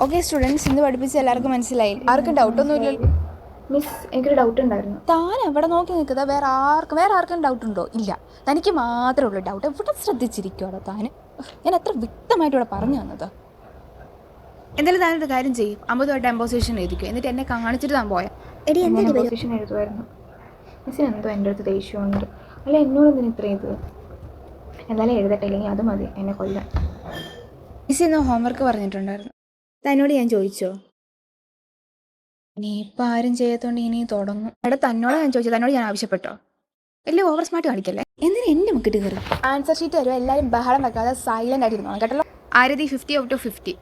Okay students, ഇന്ന് പഠിപ്പിച്ച് എല്ലാവർക്കും മനസ്സിലായി? ആർക്കും ഡൗട്ടൊന്നുമില്ലല്ലോ? മിസ്, എനിക്കൊരു ഡൗട്ട് ഉണ്ടായിരുന്നു. താൻ എവിടെ നോക്കി നിൽക്കുക? വേറെ ആർക്കും ഡൗട്ട് ഉണ്ടോ? ഇല്ല, തനിക്ക് മാത്രമേ ഉള്ളൂ ഡൗട്ട്. എവിടെ ശ്രദ്ധിച്ചിരിക്കുവാണോ താൻ? ഞാൻ എത്ര വ്യക്തമായിട്ട് ഇവിടെ പറഞ്ഞു തന്നത്. എന്തായാലും താനൊരു കാര്യം ചെയ്യും, 50 എംപോസിഷൻ എഴുതിക്കും, എന്നിട്ട് എന്നെ കാണിച്ചിട്ട് താൻ പോയാൽ എംപോസിഷൻ എഴുതുമായിരുന്നു. മിസ്സിന് എന്തോ എൻ്റെ അടുത്ത് ദേഷ്യമുണ്ട്. അല്ല, എന്നോട് എന്തിനു ഇത്ര ഇത്? എന്തായാലും എഴുതട്ടെ, ഇല്ലെങ്കിൽ അത് മതി എന്നെ കൊല്ലാൻ. മിസ് ഇന്ന് ഹോംവർക്ക് പറഞ്ഞിട്ടുണ്ടായിരുന്നു. തന്നോട് ഞാൻ ചോദിച്ചോ? ഇനിയിപ്പോൾ ആരും ചെയ്യാത്തോണ്ട് ഇനി തുടങ്ങും. എടാ, തന്നോട് ഞാൻ ചോദിച്ചോ? തന്നോട് ഞാൻ ആവശ്യപ്പെട്ടോ? വലിയ ഓവർ സ്മാർട്ട് കാണിക്കല്ലേ. എന്തിനാ എൻ്റെ മുക്കിട്ട് കയറി? ആൻസർ ഷീറ്റ് വരുമ്പോൾ എല്ലാവരും ബഹളം വെക്കാതെ സൈലൻ്റ് ആയിട്ടിരുന്നോ കേട്ടല്ലോ. ആരതി 50/50.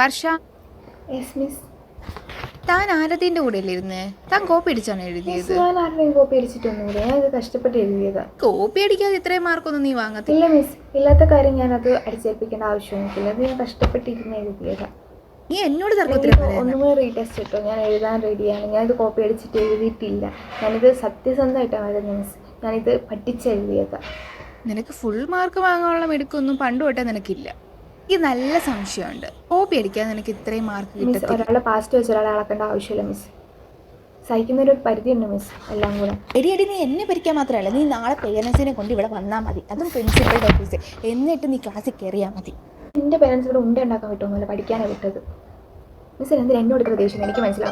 വർഷ? Yes miss. താൻ ആരതിൻ്റെ കൂടെ അല്ലേ ഇരുന്നേ? താൻ കോപ്പി അടിച്ചാണ് എഴുതിയത്? ഞാൻ ആരുടെയും കോപ്പി അടിച്ചിട്ടൊന്നുമില്ല. ഞാൻ ഇത് കഷ്ടപ്പെട്ട് എഴുതിയതാ. കോപ്പി അടിക്കാതെ ഇത്രയും മാർക്കൊന്നും നീ വാങ്ങത്തില്ല. ഇല്ല മിസ്, ഇല്ലാത്ത കാര്യം ഞാനത് അടിച്ചേൽപ്പിക്കേണ്ട ആവശ്യമൊന്നുമില്ല. അത് ഞാൻ കഷ്ടപ്പെട്ടിരുന്ന് എഴുതിയതാ. നീ എന്നോട് തർക്കത്തിൽ ഒന്നും കൂടെ റീടെസ്റ്റ് ഇട്ടോ. ഞാൻ എഴുതാൻ റെഡിയാണ്. ഞാനിത് കോപ്പി അടിച്ചിട്ട് എഴുതിയിട്ടില്ല. ഞാനിത് സത്യസന്ധമായിട്ടാണ് വരുന്നത് മിസ്. ഞാനിത് പഠിച്ചെഴുതിയതാ. നിനക്ക് ഫുൾ മാർക്ക് വാങ്ങാനുള്ള മിടുക്കൊന്നും പണ്ട് തൊട്ടേ നിനക്കില്ല. എനിക്ക് നല്ല സംശയമുണ്ട്, കോപ്പി അടിക്കാൻ നിനക്ക് ഇത്രയും മാർക്ക് മിസ്, ഒരാളെ പാസ്റ്റ് വെച്ച് ഒരാളെ അളക്കേണ്ട ആവശ്യമില്ല മിസ്. സഹിക്കുന്നൊരു പരിധിയുണ്ട് മിസ്, എല്ലാം കൂടെ. എടി നീ എന്നെ ഭരിക്കാൻ മാത്രമല്ല, നീ നാളെ പേരൻസിനെ കൊണ്ട് ഇവിടെ വന്നാൽ മതി, അതും പ്രിൻസിപ്പളുടെ ഓഫീസ്. എന്നിട്ട് നീ ക്ലാസ്സിൽ കയറിയാൽ മതി. എൻ്റെ പേരൻസ് ഇവിടെ ഉണ്ടാക്കാൻ വിട്ടൊന്നുമില്ല, പഠിക്കാനാണ് വിട്ടത്. മിസ് എന്തിനാ എന്നോട് ഇത്ര ദേഷ്യം? എനിക്ക് മനസ്സിലാവും.